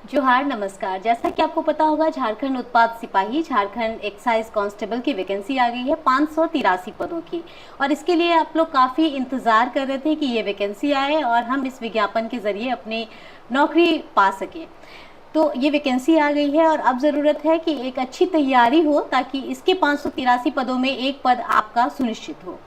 जोहार नमस्कार। जैसा कि आपको पता होगा, झारखंड उत्पाद सिपाही, झारखंड एक्साइज कांस्टेबल की वैकेंसी आ गई है 583 पदों की। और इसके लिए आप लोग काफ़ी इंतज़ार कर रहे थे कि ये वैकेंसी आए और हम इस विज्ञापन के ज़रिए अपनी नौकरी पा सकें। तो ये वैकेंसी आ गई है और अब ज़रूरत है कि एक अच्छी तैयारी हो ताकि इसके 583 पदों में एक पद आपका सुनिश्चित हो।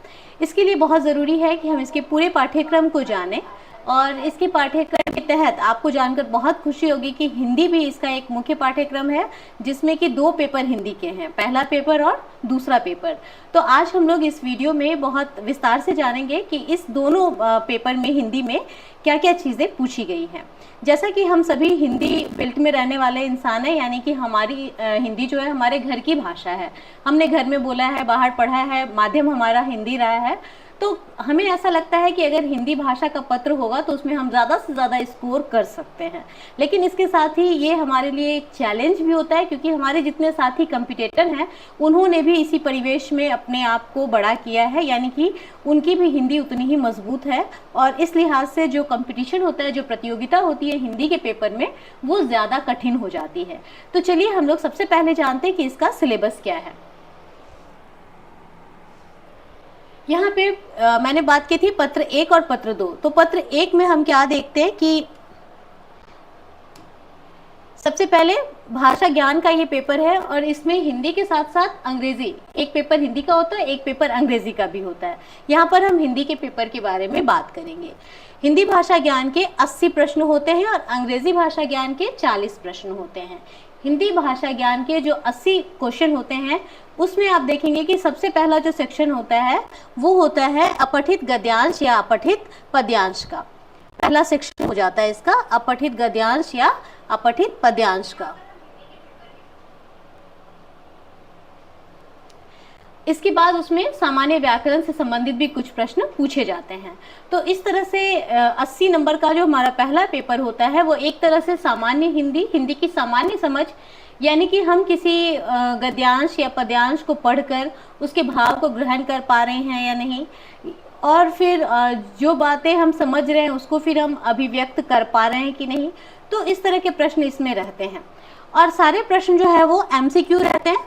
इसके लिए बहुत ज़रूरी है कि हम इसके पूरे पाठ्यक्रम को जानें। और इसके पाठ्यक्रम के तहत आपको जानकर बहुत खुशी होगी कि हिंदी भी इसका एक मुख्य पाठ्यक्रम है, जिसमें कि 2 पेपर हिंदी के हैं, पहला पेपर और दूसरा पेपर। तो आज हम लोग इस वीडियो में बहुत विस्तार से जानेंगे कि इस दोनों पेपर में हिंदी में क्या क्या चीज़ें पूछी गई हैं। जैसा कि हम सभी हिंदी बेल्ट में रहने वाले इंसान हैं, यानी कि हमारी हिंदी जो है हमारे घर की भाषा है। हमने घर में बोला है, बाहर पढ़ा है, माध्यम हमारा हिंदी रहा है। तो हमें ऐसा लगता है कि अगर हिंदी भाषा का पत्र होगा तो उसमें हम ज़्यादा से ज़्यादा स्कोर कर सकते हैं। लेकिन इसके साथ ही ये हमारे लिए एक चैलेंज भी होता है, क्योंकि हमारे जितने साथी कंपटीटर हैं उन्होंने भी इसी परिवेश में अपने आप को बड़ा किया है, यानी कि उनकी भी हिंदी उतनी ही मजबूत है। और इस लिहाज से जो कंपटीशन होता है, जो प्रतियोगिता होती है हिंदी के पेपर में, वो ज़्यादा कठिन हो जाती है। तो चलिए हम लोग सबसे पहले जानते हैं कि इसका सिलेबस क्या है। यहाँ पे मैंने बात की थी पत्र 1 और पत्र 2। तो पत्र 1 में हम क्या देखते हैं कि सबसे पहले भाषा ज्ञान का ये पेपर है और इसमें हिंदी के साथ साथ अंग्रेजी, एक पेपर हिंदी का होता है, एक पेपर अंग्रेजी का भी होता है। यहाँ पर हम हिंदी के पेपर के बारे में बात करेंगे। हिंदी भाषा ज्ञान के 80 प्रश्न होते हैं और अंग्रेजी भाषा ज्ञान के 40 प्रश्न होते हैं। हिंदी भाषा ज्ञान के जो 80 क्वेश्चन होते हैं उसमें आप देखेंगे कि सबसे पहला जो सेक्शन होता है वो होता है अपठित गद्यांश या अपठित पद्यांश का। पहला सेक्शन हो जाता है इसका अपठित गद्यांश या अपठित पद्यांश का। इसके बाद उसमें सामान्य व्याकरण से संबंधित भी कुछ प्रश्न पूछे जाते हैं। तो इस तरह से 80 नंबर का जो हमारा पहला पेपर होता है वो एक तरह से सामान्य हिंदी की सामान्य समझ, यानी कि हम किसी गद्यांश या पद्यांश को पढ़कर उसके भाव को ग्रहण कर पा रहे हैं या नहीं, और फिर जो बातें हम समझ रहे हैं उसको फिर हम अभिव्यक्त कर पा रहे हैं कि नहीं। तो इस तरह के प्रश्न इसमें रहते हैं और सारे प्रश्न जो है वो MCQ रहते हैं।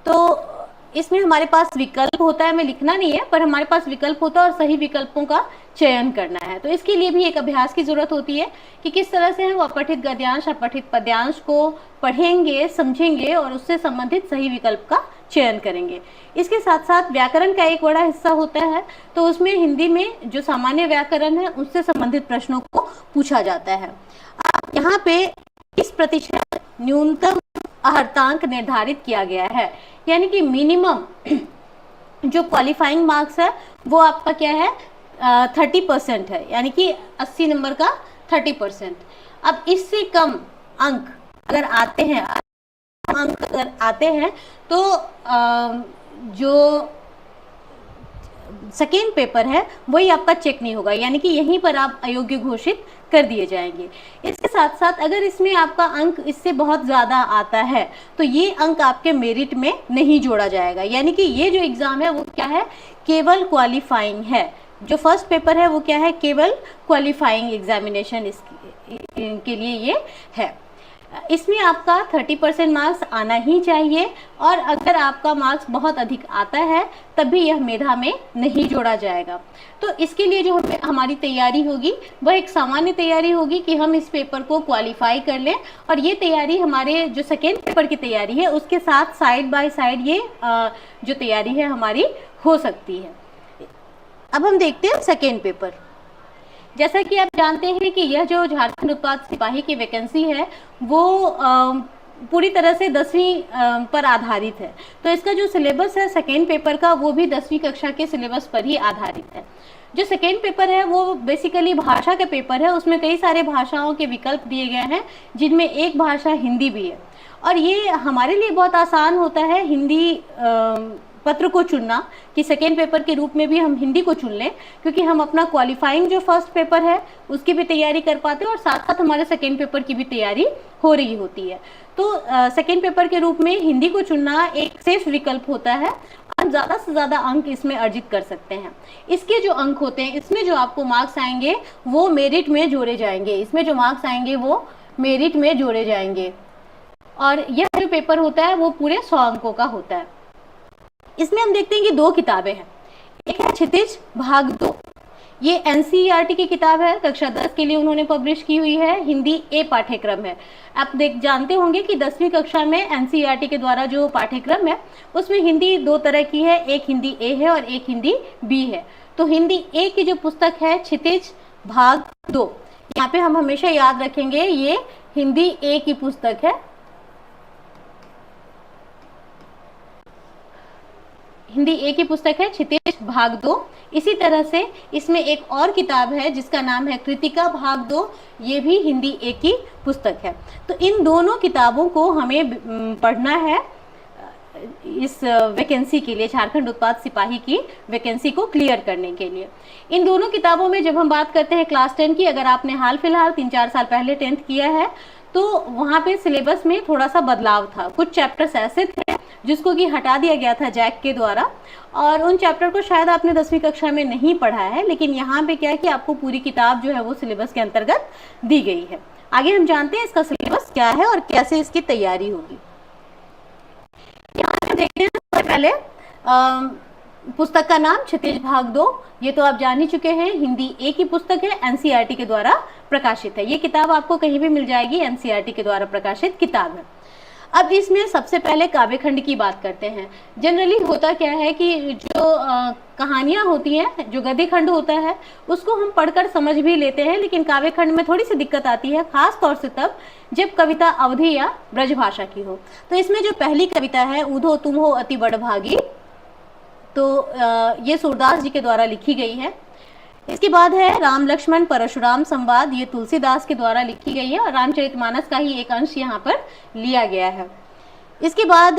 तो इसमें हमारे पास विकल्प होता है, हमें लिखना नहीं है पर हमारे पास विकल्प होता है और सही विकल्पों का चयन करना है। तो इसके लिए भी एक अभ्यास की जरूरत होती है कि किस तरह से हम अपठित गद्यांश अपठित पद्यांश को पढ़ेंगे, समझेंगे और उससे संबंधित सही विकल्प का चयन करेंगे। इसके साथ साथ व्याकरण का एक बड़ा हिस्सा होता है, तो उसमें हिंदी में जो सामान्य व्याकरण है उससे संबंधित प्रश्नों को पूछा जाता है। यहाँ पे 30% न्यूनतम अर्हतांक निर्धारित किया गया है, यानी कि मिनिमम जो क्वालिफाइंग मार्क्स है वो आपका क्या है 30% है, यानी कि 80 नंबर का 30%। अब इससे कम अंक अगर आते हैं तो जो सेकेंड पेपर है वही आपका चेक नहीं होगा, यानी कि यहीं पर आप अयोग्य घोषित कर दिए जाएंगे। इसके साथ साथ अगर इसमें आपका अंक इससे बहुत ज़्यादा आता है तो ये अंक आपके मेरिट में नहीं जोड़ा जाएगा, यानी कि ये जो एग्ज़ाम है वो क्या है, केवल क्वालिफाइंग है। जो फर्स्ट पेपर है वो क्या है, केवल क्वालिफाइंग एग्जामिनेशन इसके लिए ये है। इसमें आपका 30% मार्क्स आना ही चाहिए और अगर आपका मार्क्स बहुत अधिक आता है तब भी यह मेधा में नहीं जोड़ा जाएगा। तो इसके लिए जो हमारी तैयारी होगी वह एक सामान्य तैयारी होगी कि हम इस पेपर को क्वालिफाई कर लें, और ये तैयारी हमारे जो सेकेंड पेपर की तैयारी है उसके साथ साइड बाय साइड ये जो तैयारी है हमारी हो सकती है। अब हम देखते हैं सेकेंड पेपर। जैसा कि आप जानते हैं कि यह जो झारखंड उत्पाद सिपाही की वैकेंसी है वो पूरी तरह से 10वीं पर आधारित है। तो इसका जो सिलेबस है सेकेंड पेपर का वो भी 10वीं कक्षा के सिलेबस पर ही आधारित है। जो सेकेंड पेपर है वो बेसिकली भाषा का पेपर है, उसमें कई सारे भाषाओं के विकल्प दिए गए हैं जिनमें एक भाषा हिंदी भी है। और ये हमारे लिए बहुत आसान होता है हिंदी पत्र को चुनना कि सेकेंड पेपर के रूप में भी हम हिंदी को चुन लें, क्योंकि हम अपना क्वालिफाइंग जो फर्स्ट पेपर है उसकी भी तैयारी कर पाते हैं और साथ साथ हमारे सेकेंड पेपर की भी तैयारी हो रही होती है। तो सेकेंड पेपर के रूप में हिंदी को चुनना एक सेफ विकल्प होता है। हम ज़्यादा से ज़्यादा अंक इसमें अर्जित कर सकते हैं। इसके जो अंक होते हैं, इसमें जो आपको मार्क्स आएंगे वो मेरिट में जोड़े जाएंगे। इसमें जो मार्क्स आएंगे वो मेरिट में जोड़े जाएंगे। और यह जो पेपर होता है वो पूरे 100 अंकों का होता है। इसमें हम देखते हैं कि 2 किताबें हैं। एक है क्षितिज भाग 2, ये एनसीईआरटी की किताब है, कक्षा 10 के लिए उन्होंने पब्लिश की हुई है, हिंदी ए पाठ्यक्रम है। आप जानते होंगे कि 10वीं कक्षा में एनसीईआरटी के द्वारा जो पाठ्यक्रम है उसमें हिंदी 2 तरह की है, एक हिंदी ए है और एक हिंदी बी है। तो हिंदी ए की जो पुस्तक है क्षितिज भाग 2, यहाँ पे हम हमेशा याद रखेंगे ये हिंदी ए की पुस्तक है, हिंदी ए की पुस्तक है क्षितिज भाग 2। इसी तरह से इसमें एक और किताब है जिसका नाम है कृतिका भाग 2, ये भी हिंदी ए की पुस्तक है। तो इन दोनों किताबों को हमें पढ़ना है इस वैकेंसी के लिए, झारखंड उत्पाद सिपाही की वैकेंसी को क्लियर करने के लिए। इन दोनों किताबों में जब हम बात करते हैं क्लास 10 की, अगर आपने हाल फिलहाल 3-4 साल पहले 10th किया है तो वहाँ पे सिलेबस में थोड़ा सा बदलाव था। कुछ चैप्टर्स ऐसे थे जिसको कि हटा दिया गया था जैक के द्वारा, और उन चैप्टर को शायद आपने 10वीं कक्षा में नहीं पढ़ा है, लेकिन यहाँ पे क्या है कि आपको पूरी किताब जो है वो सिलेबस के अंतर्गत दी गई है। आगे हम जानते हैं इसका सिलेबस क्या है और कैसे इसकी तैयारी होगी। यहाँ पे देखते हैं सबसे पहले पुस्तक का नाम क्षितिज भाग 2, ये तो आप जान ही चुके हैं, हिंदी ए की पुस्तक है, एनसीईआरटी के द्वारा प्रकाशित है। ये किताब आपको कहीं भी मिल जाएगी, एनसीईआरटी के द्वारा प्रकाशित किताब है। अब इसमें सबसे पहले काव्य खंड की बात करते हैं। जनरली होता क्या है कि जो कहानियां होती हैं, जो गद्य खंड होता है उसको हम पढ़कर समझ भी लेते हैं, लेकिन काव्य खंड में थोड़ी सी दिक्कत आती है, खास तौर से तब जब कविता अवधि या ब्रजभाषा की हो। तो इसमें जो पहली कविता है, ऊधो तुम हो अति बड़भागी, तो ये सूरदास जी के द्वारा लिखी गई है। इसके बाद है राम लक्ष्मण परशुराम संवाद, ये तुलसीदास के द्वारा लिखी गई है और रामचरितमानस का ही एक अंश यहाँ पर लिया गया है। इसके बाद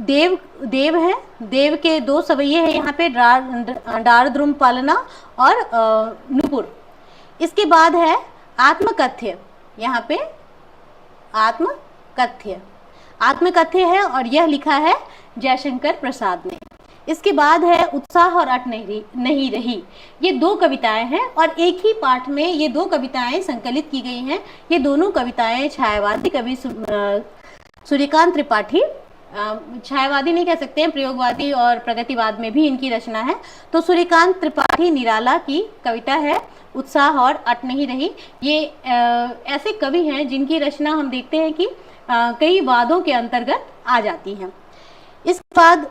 देव है, देव के 2 सवैये हैं यहाँ पे, डार द्रुम पालना और नुपुर। इसके बाद है आत्मकथ्य, यहाँ पे आत्मकथ्य है और यह लिखा है जयशंकर प्रसाद ने। इसके बाद है उत्साह और अट नहीं रही, ये 2 कविताएं हैं और एक ही पाठ में ये 2 कविताएं संकलित की गई हैं। ये दोनों कविताएं छायावादी कवि सूर्यकांत त्रिपाठी, छायावादी नहीं कह सकते हैं, प्रयोगवादी और प्रगतिवाद में भी इनकी रचना है। तो सूर्यकांत त्रिपाठी निराला की कविता है उत्साह और अट नहीं रही। ये ऐसे कवि हैं जिनकी रचना हम देखते हैं कि कई वादों के अंतर्गत आ जाती हैं। इसके बाद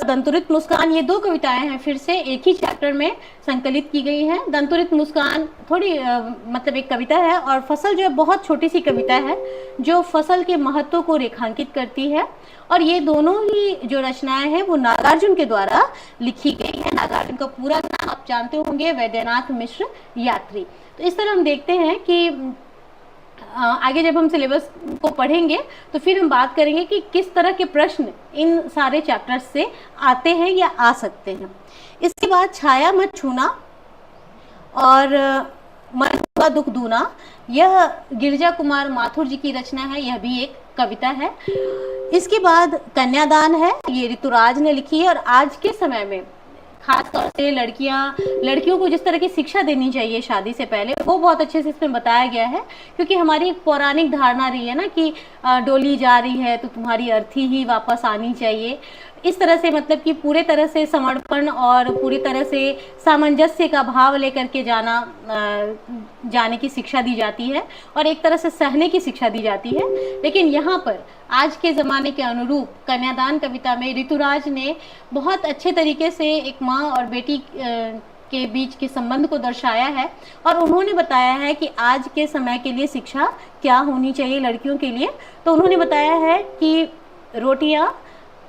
दंतुरित मुस्कान, ये 2 कविताएं हैं, फिर से एक ही चैप्टर में संकलित की गई हैं। दंतुरित मुस्कान थोड़ी मतलब एक कविता है, और फसल जो है बहुत छोटी सी कविता है जो फसल के महत्व को रेखांकित करती है। और ये दोनों ही जो रचनाएं हैं वो नागार्जुन के द्वारा लिखी गई है। नागार्जुन का पूरा नाम आप जानते होंगे, वैद्यनाथ मिश्र यात्री। तो इस तरह हम देखते हैं कि आगे जब हम सिलेबस को पढ़ेंगे तो फिर हम बात करेंगे कि किस तरह के प्रश्न इन सारे चैप्टर्स से आते हैं या आ सकते हैं। इसके बाद छाया मत छूना और मन का दुख दूना, यह गिरजा कुमार माथुर जी की रचना है, यह भी एक कविता है। इसके बाद कन्यादान है, ये ऋतुराज ने लिखी है। और आज के समय में खास तौर से लड़कियों को जिस तरह की शिक्षा देनी चाहिए शादी से पहले, वो बहुत अच्छे से इसमें बताया गया है। क्योंकि हमारी एक पौराणिक धारणा रही है ना कि डोली जा रही है तो तुम्हारी अर्थी ही वापस आनी चाहिए। इस तरह से मतलब कि पूरे तरह से समर्पण और पूरी तरह से सामंजस्य का भाव लेकर के जाने की शिक्षा दी जाती है और एक तरह से सहने की शिक्षा दी जाती है। लेकिन यहाँ पर आज के ज़माने के अनुरूप कन्यादान कविता में ऋतुराज ने बहुत अच्छे तरीके से एक माँ और बेटी के बीच के संबंध को दर्शाया है और उन्होंने बताया है कि आज के समय के लिए शिक्षा क्या होनी चाहिए लड़कियों के लिए। तो उन्होंने बताया है कि रोटियां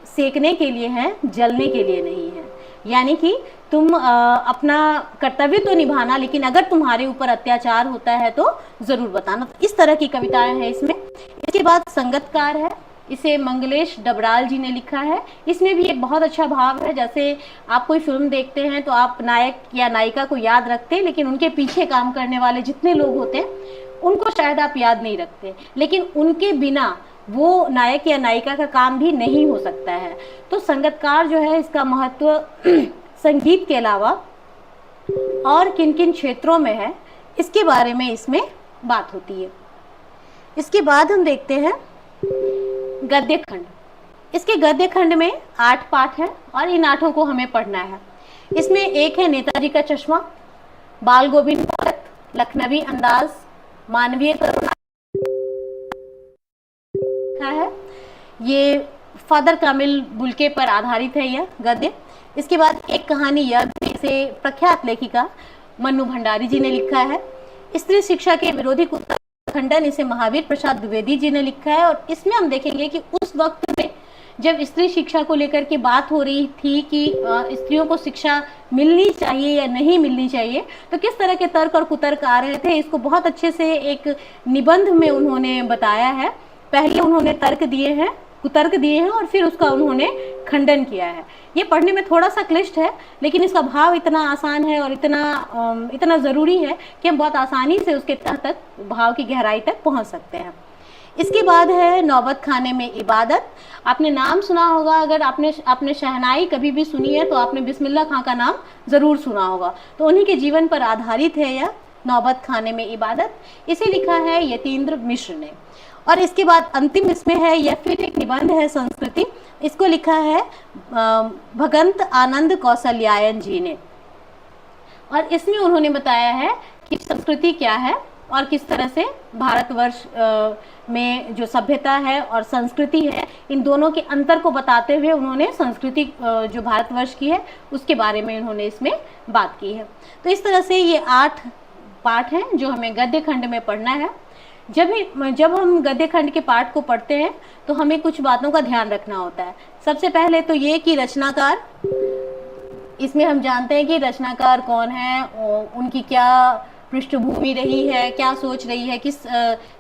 सेकने के लिए हैं, जलने के लिए नहीं है। यानी कि तुम अपना कर्तव्य तो निभाना, लेकिन अगर तुम्हारे ऊपर अत्याचार होता है तो ज़रूर बताना। तो इस तरह की कविताएं हैं इसमें। इसके बाद संगतकार है, इसे मंगलेश डबराल जी ने लिखा है। इसमें भी एक बहुत अच्छा भाव है। जैसे आप कोई फिल्म देखते हैं तो आप नायक या नायिका को याद रखते हैं, लेकिन उनके पीछे काम करने वाले जितने लोग होते हैं उनको शायद आप याद नहीं रखते, लेकिन उनके बिना वो नायक या नायिका का काम भी नहीं हो सकता है। तो संगतकार जो है इसका महत्व संगीत के अलावा और किन किन क्षेत्रों में है इसके बारे में इसमें बात होती है। इसके बाद हम देखते हैं गद्य खंड। इसके गद्य खंड में 8 पाठ हैं और इन 8 को हमें पढ़ना है। इसमें एक है नेताजी का चश्मा, बाल गोविंद भगत, लखनवी अंदाज, मानवीय करुणा है। ये फादर कामिल बुल्के पर आधारित है यह गद्य। इसके बाद एक कहानी यज्ञ, इसे प्रख्यात लेखिका मन्नू भंडारी जी ने लिखा है। स्त्री शिक्षा के विरोधी खंडन, इसे महावीर प्रसाद द्विवेदी जी ने लिखा है। और इसमें हम देखेंगे कि उस वक्त में जब स्त्री शिक्षा को लेकर के बात हो रही थी कि स्त्रियों को शिक्षा मिलनी चाहिए या नहीं मिलनी चाहिए, तो किस तरह के तर्क और कुतर्क आ रहे थे, इसको बहुत अच्छे से एक निबंध में उन्होंने बताया है। पहले उन्होंने तर्क दिए हैं, कुतर्क दिए हैं और फिर उसका उन्होंने खंडन किया है। ये पढ़ने में थोड़ा सा क्लिष्ट है, लेकिन इसका भाव इतना आसान है और इतना ज़रूरी है कि हम बहुत आसानी से उसके तह तक, भाव की गहराई तक पहुंच सकते हैं। इसके बाद है नौबत खाने में इबादत। आपने नाम सुना होगा, अगर आपने शहनाई कभी भी सुनी है तो आपने बिस्मिल्लाह खां का नाम ज़रूर सुना होगा। तो उन्हीं के जीवन पर आधारित है यह नौबत खाने में इबादत। इसे लिखा है यतीन्द्र मिश्र ने। और इसके बाद अंतिम इसमें है, यह फिर एक निबंध है संस्कृति, इसको लिखा है भगंत आनंद कौशल्यायन जी ने। और इसमें उन्होंने बताया है कि संस्कृति क्या है और किस तरह से भारतवर्ष में जो सभ्यता है और संस्कृति है, इन दोनों के अंतर को बताते हुए उन्होंने संस्कृति जो भारतवर्ष की है उसके बारे में उन्होंने इसमें बात की है। तो इस तरह से ये 8 पाठ हैं जो हमें गद्य खंड में पढ़ना है। जब हम गद्य खंड के पाठ को पढ़ते हैं तो हमें कुछ बातों का ध्यान रखना होता है। सबसे पहले तो ये कि रचनाकार, इसमें हम जानते हैं कि रचनाकार कौन है, उनकी क्या पृष्ठभूमि रही है, क्या सोच रही है, किस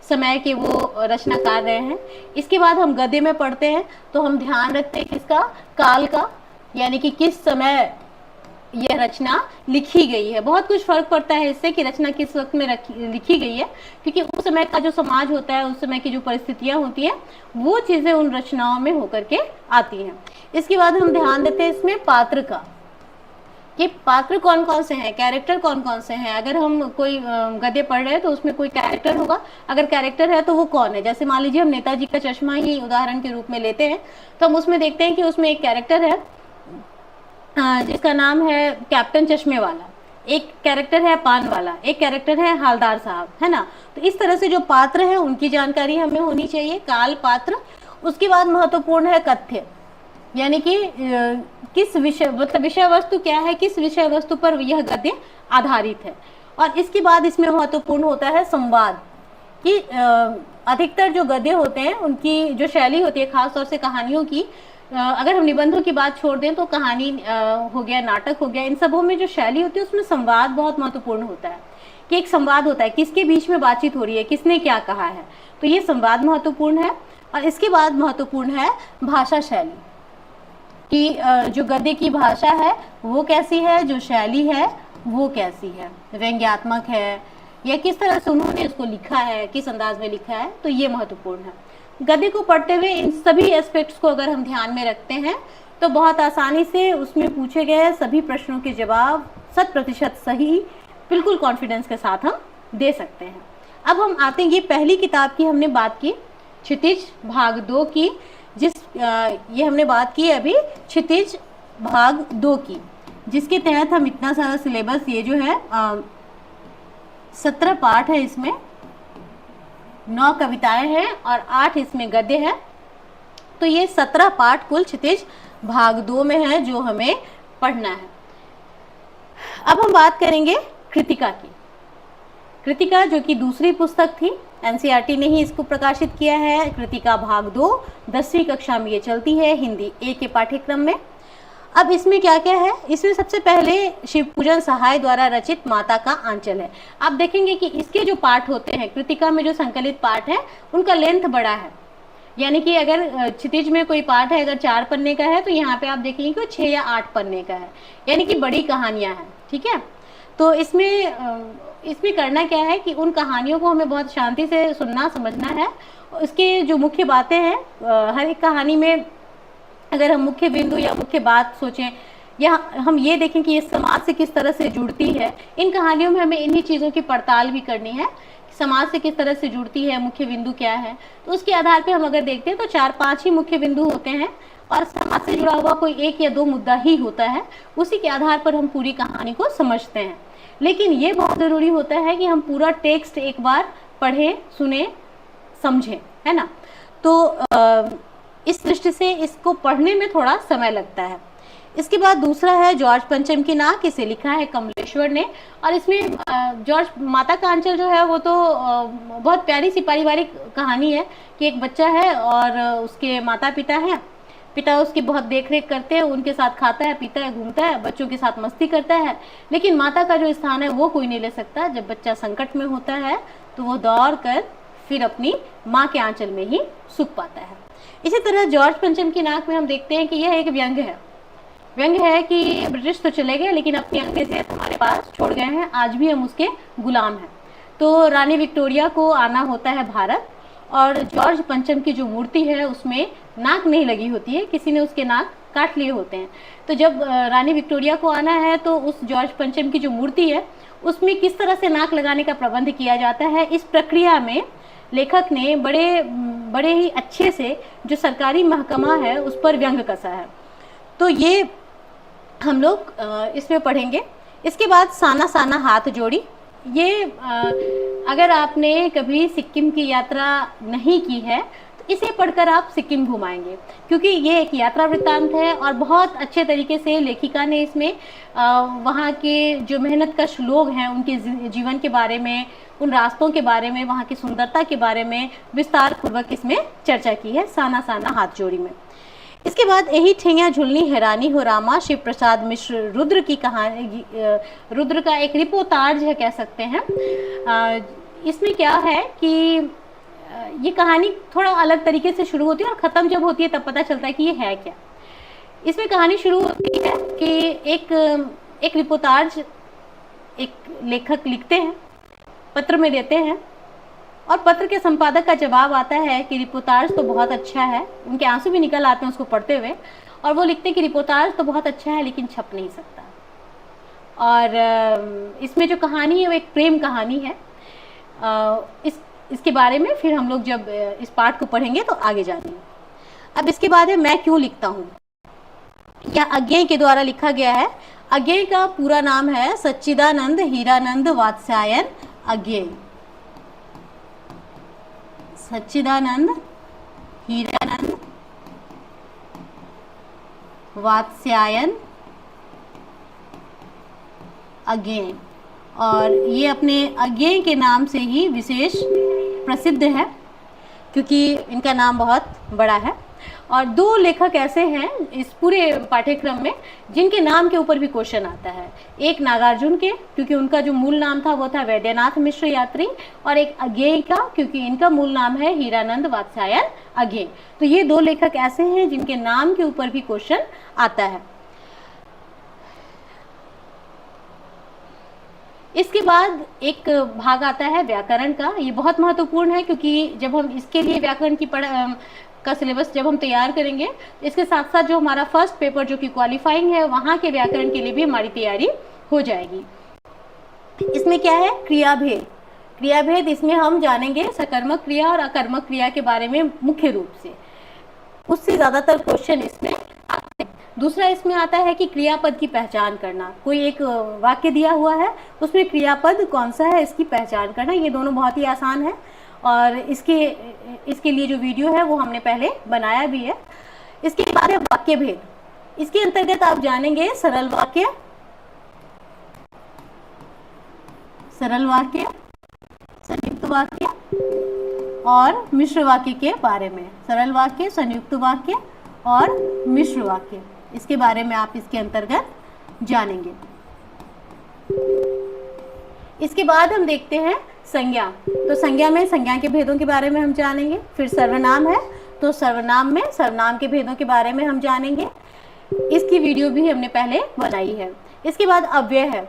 समय के वो रचनाकार रहे हैं। इसके बाद हम गद्य में पढ़ते हैं तो हम ध्यान रखते हैं किसका, काल का, यानी कि किस समय यह रचना लिखी गई है। बहुत कुछ फर्क पड़ता है इससे कि रचना किस वक्त में लिखी गई है, क्योंकि उस समय का जो समाज होता है, उस समय की जो परिस्थितियां होती हैं, वो चीजें उन रचनाओं में होकर के आती हैं। इसके बाद हम ध्यान देते हैं इसमें पात्र का, कि पात्र कौन कौन से हैं, कैरेक्टर कौन कौन से हैं। अगर हम कोई गद्य पढ़ रहे हैं तो उसमें कोई कैरेक्टर होगा, अगर कैरेक्टर है तो वो कौन है। जैसे मान लीजिए हम नेताजी का चश्मा ही उदाहरण के रूप में लेते हैं, तो हम उसमें देखते हैं कि उसमें एक कैरेक्टर है जिसका नाम है कैप्टन चश्मे वाला, एक कैरेक्टर है पान वाला, एक कैरेक्टर है हालदार साहब, है ना। तो इस तरह से जो पात्र है उनकी जानकारी हमें होनी चाहिए, काल, पात्र। उसके बाद महत्वपूर्ण है कथ्य, यानी कि किस विषय, मतलब विषय वस्तु क्या है, किस विषय वस्तु पर यह गद्य आधारित है। और इसके बाद इसमें महत्वपूर्ण होता है संवाद, कि अधिकतर जो गद्य होते हैं उनकी जो शैली होती है, खासतौर से कहानियों की, अगर हम निबंधों की बात छोड़ दें तो कहानी हो गया, नाटक हो गया, इन सबों में जो शैली होती है उसमें संवाद बहुत महत्वपूर्ण होता है, कि एक संवाद होता है, किसके बीच में बातचीत हो रही है, किसने क्या कहा है, तो ये संवाद महत्वपूर्ण है। और इसके बाद महत्वपूर्ण है भाषा शैली, कि जो गद्य की भाषा है वो कैसी है, जो शैली है वो कैसी है, व्यंग्यात्मक है या किस तरह से उन्होंने इसको लिखा है, किस अंदाज में लिखा है, तो ये महत्वपूर्ण है। गद्य को पढ़ते हुए इन सभी एस्पेक्ट्स को अगर हम ध्यान में रखते हैं तो बहुत आसानी से उसमें पूछे गए सभी प्रश्नों के जवाब 100% सही, बिल्कुल कॉन्फिडेंस के साथ हम दे सकते हैं। अब हम आते हैं, ये पहली किताब की हमने बात की, क्षितिज भाग 2 की, ये हमने बात की अभी क्षितिज भाग 2 की, जिसके तहत हम इतना सारा सिलेबस, ये जो है 17 पाठ है, इसमें 9 कविताएं हैं और 8 इसमें गद्य है। तो ये 17 पाठ कुल क्षितिज भाग 2 में है जो हमें पढ़ना है। अब हम बात करेंगे कृतिका की। कृतिका जो कि दूसरी पुस्तक थी, एनसीईआरटी ने ही इसको प्रकाशित किया है। कृतिका भाग 2 10वीं कक्षा में ये चलती है, हिंदी A के पाठ्यक्रम में। अब इसमें क्या क्या है, इसमें सबसे पहले शिवपूजन सहाय द्वारा रचित माता का आंचल है। आप देखेंगे कि इसके जो पाठ होते हैं, कृतिका में जो संकलित पाठ है उनका लेंथ बड़ा है, यानी कि अगर क्षितिज में कोई पाठ है अगर 4 पन्ने का है तो यहाँ पे आप देखेंगे कि 6 या 8 पन्ने का है, यानी कि बड़ी कहानियां हैं, ठीक है। तो इसमें करना क्या है कि उन कहानियों को हमें बहुत शांति से सुनना समझना है। उसके जो मुख्य बातें हैं, हर एक कहानी में अगर हम मुख्य बिंदु या मुख्य बात सोचें या हम ये देखें कि ये समाज से किस तरह से जुड़ती है, इन कहानियों में हमें इन्हीं चीज़ों की पड़ताल भी करनी है। समाज से किस तरह से जुड़ती है, मुख्य बिंदु क्या है। तो उसके आधार पे हम अगर देखते हैं तो 4-5 ही मुख्य बिंदु होते हैं और समाज से जुड़ा हुआ कोई 1 या 2 मुद्दा ही होता है। उसी के आधार पर हम पूरी कहानी को समझते हैं। लेकिन ये बहुत ज़रूरी होता है कि हम पूरा टेक्स्ट एक बार पढ़ें, सुने, समझें, है ना। तो इस दृष्टि से इसको पढ़ने में थोड़ा समय लगता है। इसके बाद दूसरा है जॉर्ज पंचम की नाक। इसे लिखा है कमलेश्वर ने। और इसमें जॉर्ज माता का अंचल जो है वो तो बहुत प्यारी सी पारिवारिक कहानी है कि एक बच्चा है और उसके माता पिता हैं। पिता उसकी बहुत देख रेख करते हैं, उनके साथ खाता है, पीता है, घूमता है, बच्चों के साथ मस्ती करता है। लेकिन माता का जो स्थान है वो कोई नहीं ले सकता। जब बच्चा संकट में होता है तो वो दौड़ कर फिर अपनी माँ के आंचल में ही सुख पाता है। इसी तरह जॉर्ज पंचम की नाक में हम देखते हैं कि यह एक व्यंग्य है। व्यंग्य है कि ब्रिटिश तो चले गए लेकिन अपनी अंग्रेजियत हमारे पास छोड़ गए हैं, आज भी हम उसके गुलाम हैं। तो रानी विक्टोरिया को आना होता है भारत और जॉर्ज पंचम की जो मूर्ति है उसमें नाक नहीं लगी होती है, किसी ने उसके नाक काट लिए होते हैं। तो जब रानी विक्टोरिया को आना है तो उस जॉर्ज पंचम की जो मूर्ति है उसमें किस तरह से नाक लगाने का प्रबंध किया जाता है, इस प्रक्रिया में लेखक ने बड़े ही अच्छे से जो सरकारी महकमा है उस पर व्यंग कसा है। तो ये हम लोग इसमें पढ़ेंगे। इसके बाद साना साना हाथ जोड़ी। ये अगर आपने कभी सिक्किम की यात्रा नहीं की है तो इसे पढ़कर आप सिक्किम घुमाएंगे, क्योंकि ये एक यात्रा वृत्तांत है और बहुत अच्छे तरीके से लेखिका ने इसमें वहाँ के जो मेहनत कश लोग हैं उनके जीवन के बारे में, उन रास्तों के बारे में, वहाँ की सुंदरता के बारे में विस्तार पूर्वक इसमें चर्चा की है साना साना हाथ जोड़ी में। इसके बाद यही ठेंगिया झुलनी हैरानी हो रामा, शिव प्रसाद मिश्र रुद्र की कहानी, रुद्र का एक रिपोर्टाज है कह सकते हैं। इसमें क्या है कि ये कहानी थोड़ा अलग तरीके से शुरू होती है और ख़त्म जब होती है तब पता चलता है कि ये है क्या। इसमें कहानी शुरू होती है कि एक रिपोर्टाज एक लेखक लिखते हैं, पत्र में देते हैं और पत्र के संपादक का जवाब आता है कि रिपोर्टाज तो बहुत अच्छा है। उनके आंसू भी निकल आते हैं उसको पढ़ते हुए और वो लिखते हैं कि रिपोर्टाज तो बहुत अच्छा है लेकिन छप नहीं सकता। और इसमें जो कहानी है वो एक प्रेम कहानी है। इसके बारे में फिर हम लोग जब इस पाठ को पढ़ेंगे तो आगे जानेंगे। अब इसके बाद है मैं क्यों लिखता हूँ। यह अज्ञेय के द्वारा लिखा गया है। अज्ञेय का पूरा नाम है सच्चिदानंद हीरानंद वात्स्यायन अज्ञेय। सच्चिदानंद हीरानंद वात्स्यायन अज्ञेय। और ये अपने अज्ञेय के नाम से ही विशेष प्रसिद्ध है क्योंकि इनका नाम बहुत बड़ा है। और 2 लेखक ऐसे हैं इस पूरे पाठ्यक्रम में जिनके नाम के ऊपर भी क्वेश्चन आता है। एक नागार्जुन के, क्योंकि उनका जो मूल नाम था वो था वैद्यनाथ मिश्र यात्री, और एक अज्ञेय का, क्योंकि इनका मूल नाम है हीरानंद वात्स्यायन अज्ञेय। तो ये 2 लेखक ऐसे हैं जिनके नाम के ऊपर भी क्वेश्चन आता है। इसके बाद एक भाग आता है व्याकरण का। ये बहुत महत्वपूर्ण है क्योंकि जब हम इसके लिए व्याकरण की का सिलेबस जब हम तैयार करेंगे, इसके साथ साथ जो हमारा फर्स्ट पेपर जो कि क्वालिफाइंग है वहाँ के व्याकरण के लिए भी हमारी तैयारी हो जाएगी। इसमें क्या है, क्रियाभेद। क्रियाभेद इसमें हम जानेंगे सकर्मक क्रिया और अकर्मक क्रिया के बारे में मुख्य रूप से। उससे ज़्यादातर क्वेश्चन इसमें आते हैं। दूसरा इसमें आता है कि क्रियापद की पहचान करना। कोई एक वाक्य दिया हुआ है उसमें क्रियापद कौन सा है इसकी पहचान करना। ये दोनों बहुत ही आसान है और इसके लिए जो वीडियो है वो हमने पहले बनाया भी है। इसके बाद है वाक्य भेद। इसके अंतर्गत आप जानेंगे सरल वाक्य, संयुक्त वाक्य और मिश्र वाक्य के बारे में। सरल वाक्य, संयुक्त वाक्य और मिश्र वाक्य, इसके बारे में आप इसके अंतर्गत जानेंगे। इसके बाद हम देखते हैं संज्ञा। तो संज्ञा में संज्ञा के भेदों के बारे में हम जानेंगे। फिर सर्वनाम है तो सर्वनाम में सर्वनाम के भेदों के बारे में हम जानेंगे। इसकी वीडियो भी हमने पहले बनाई है। इसके बाद अव्यय है।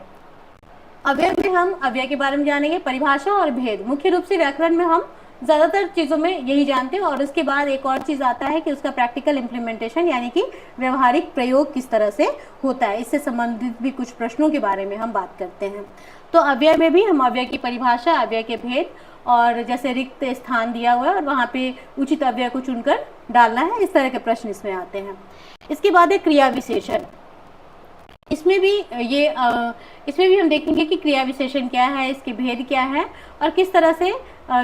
अव्यय में हम अव्यय के बारे में जानेंगे, परिभाषा और भेद। मुख्य रूप से व्याकरण में हम ज़्यादातर चीज़ों में यही जानते हैं और उसके बाद एक और चीज़ आता है कि उसका प्रैक्टिकल इम्प्लीमेंटेशन यानी कि व्यवहारिक प्रयोग किस तरह से होता है। इससे संबंधित भी कुछ प्रश्नों के बारे में हम बात करते हैं। तो अव्यय में भी हम अव्यय की परिभाषा, अव्यय के भेद और जैसे रिक्त स्थान दिया हुआ है और वहाँ पे उचित अव्यय को चुनकर डालना है, इस तरह के प्रश्न इसमें आते हैं। इसके बाद है क्रिया विशेषण। इसमें भी इसमें भी हम देखेंगे कि क्रिया विशेषण क्या है, इसके भेद क्या है और किस तरह से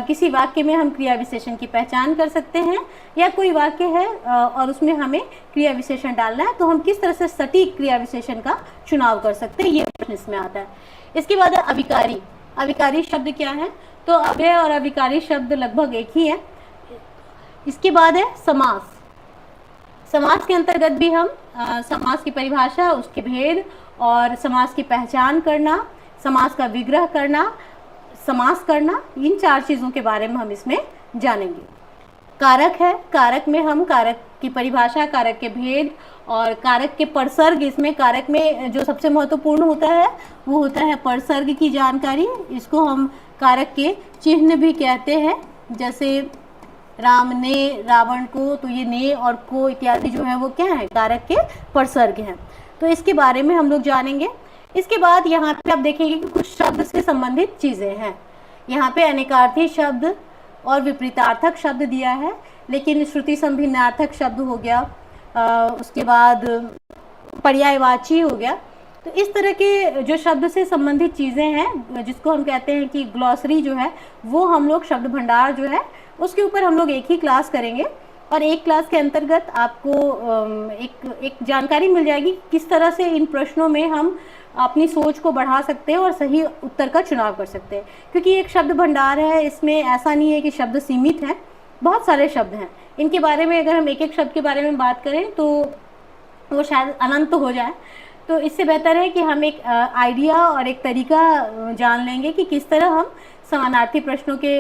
किसी वाक्य में हम क्रिया विशेषण की पहचान कर सकते हैं, या कोई वाक्य है और उसमें हमें क्रिया विशेषण डालना है तो हम किस तरह से सटीक क्रिया विशेषण का चुनाव कर सकते हैं, ये प्रश्न इसमें आता है। इसके बाद है अविकारी। अविकारी शब्द क्या है, तो अव्यय और अविकारी शब्द लगभग एक ही है। इसके बाद है समास। समास के अंतर्गत भी हम समास की परिभाषा, उसके भेद और समास की पहचान करना, समास का विग्रह करना, समास करना, इन 4 चीज़ों के बारे में हम इसमें जानेंगे। कारक है, कारक में हम कारक की परिभाषा, कारक के भेद और कारक के परसर्ग, इसमें कारक में जो सबसे महत्वपूर्ण होता है वो होता है परसर्ग की जानकारी। इसको हम कारक के चिन्ह भी कहते हैं, जैसे राम ने रावण को, तो ये ने और को इत्यादि जो है वो क्या है, कारक के परसर्ग हैं। तो इसके बारे में हम लोग जानेंगे। इसके बाद यहाँ पे आप देखेंगे कि कुछ शब्द से संबंधित चीज़ें हैं। यहाँ पे अनेकार्थी शब्द और विपरीतार्थक शब्द दिया है, लेकिन श्रुति संभिन्नार्थक शब्द हो गया, उसके बाद पर्यायवाची हो गया। तो इस तरह के जो शब्द से संबंधित चीज़ें हैं, जिसको हम कहते हैं कि ग्लॉसरी जो है, वो हम लोग शब्द भंडार जो है उसके ऊपर हम लोग एक ही क्लास करेंगे और एक क्लास के अंतर्गत आपको एक जानकारी मिल जाएगी किस तरह से इन प्रश्नों में हम अपनी सोच को बढ़ा सकते हैं और सही उत्तर का चुनाव कर सकते हैं। क्योंकि एक शब्द भंडार है, इसमें ऐसा नहीं है कि शब्द सीमित हैं, बहुत सारे शब्द हैं। इनके बारे में अगर हम एक एक शब्द के बारे में बात करें तो वो शायद अनंत हो जाए। तो इससे बेहतर है कि हम एक आइडिया और एक तरीका जान लेंगे कि किस तरह हम समानार्थी प्रश्नों के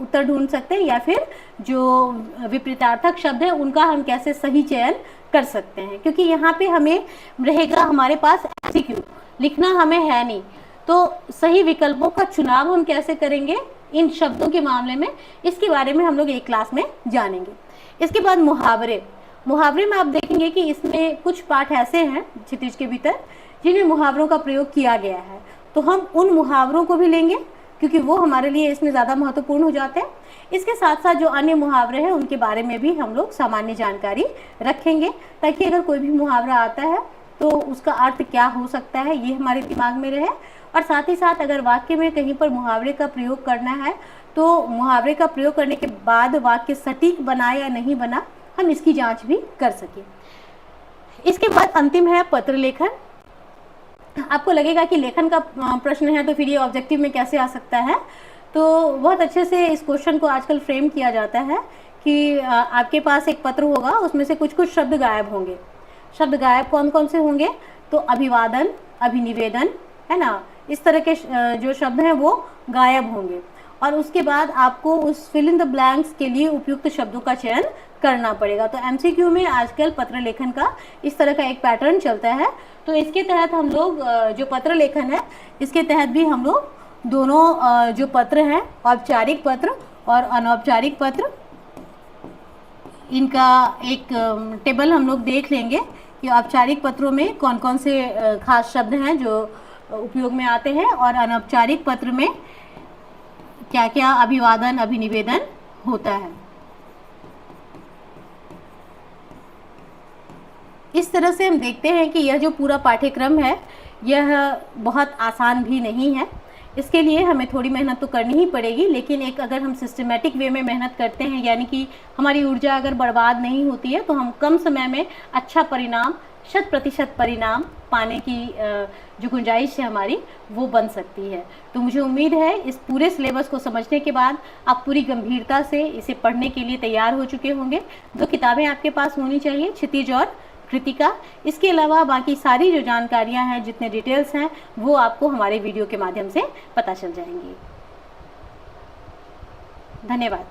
उत्तर ढूंढ सकते हैं, या फिर जो विपरीतार्थक शब्द है उनका हम कैसे सही चयन कर सकते हैं। क्योंकि यहाँ पे हमें रहेगा, हमारे पास एमसीक्यू लिखना हमें है नहीं, तो सही विकल्पों का चुनाव हम कैसे करेंगे इन शब्दों के मामले में, इसके बारे में हम लोग एक क्लास में जानेंगे। इसके बाद मुहावरे। मुहावरे में आप देखेंगे कि इसमें कुछ पाठ ऐसे हैं क्षितिज के भीतर जिन्हें मुहावरों का प्रयोग किया गया है, तो हम उन मुहावरों को भी लेंगे क्योंकि वो हमारे लिए इसमें ज़्यादा महत्वपूर्ण हो जाते हैं। इसके साथ साथ जो अन्य मुहावरे हैं उनके बारे में भी हम लोग सामान्य जानकारी रखेंगे, ताकि अगर कोई भी मुहावरा आता है तो उसका अर्थ क्या हो सकता है ये हमारे दिमाग में रहे। और साथ ही साथ अगर वाक्य में कहीं पर मुहावरे का प्रयोग करना है तो मुहावरे का प्रयोग करने के बाद वाक्य सटीक बना या नहीं बना, हम इसकी जांच भी कर सकें। इसके बाद अंतिम है पत्र लेखन। आपको लगेगा कि लेखन का प्रश्न है तो फिर ये ऑब्जेक्टिव में कैसे आ सकता है, तो बहुत अच्छे से इस क्वेश्चन को आजकल फ्रेम किया जाता है कि आपके पास एक पत्र होगा, उसमें से कुछ कुछ शब्द गायब होंगे। शब्द गायब कौन कौन से होंगे, तो अभिवादन, अभिनिवेदन, है ना, इस तरह के जो शब्द हैं वो गायब होंगे। और उसके बाद आपको उस फिल इन द ब्लैंक्स के लिए उपयुक्त शब्दों का चयन करना पड़ेगा। तो एमसीक्यू में आजकल पत्र लेखन का इस तरह का एक पैटर्न चलता है। तो इसके तहत हम लोग जो पत्र लेखन है, इसके तहत भी हम लोग दोनों जो पत्र हैं, औपचारिक पत्र और अनौपचारिक पत्र, इनका एक टेबल हम लोग देख लेंगे कि औपचारिक पत्रों में कौन कौन से खास शब्द हैं जो उपयोग में आते हैं और अनौपचारिक पत्र में क्या क्या अभिवादन, अभिनिवेदन होता है। इस तरह से हम देखते हैं कि यह जो पूरा पाठ्यक्रम है यह बहुत आसान भी नहीं है। इसके लिए हमें थोड़ी मेहनत तो करनी ही पड़ेगी, लेकिन एक अगर हम सिस्टमेटिक वे में मेहनत करते हैं, यानी कि हमारी ऊर्जा अगर बर्बाद नहीं होती है, तो हम कम समय में अच्छा परिणाम, 100% परिणाम पाने की जो गुंजाइश है हमारी, वो बन सकती है। तो मुझे उम्मीद है इस पूरे सिलेबस को समझने के बाद आप पूरी गंभीरता से इसे पढ़ने के लिए तैयार हो चुके होंगे। 2 किताबें आपके पास होनी चाहिए, क्षितिज और कृतिका। इसके अलावा बाकी सारी जो जानकारियां हैं, जितने डिटेल्स हैं, वो आपको हमारे वीडियो के माध्यम से पता चल जाएंगी। धन्यवाद।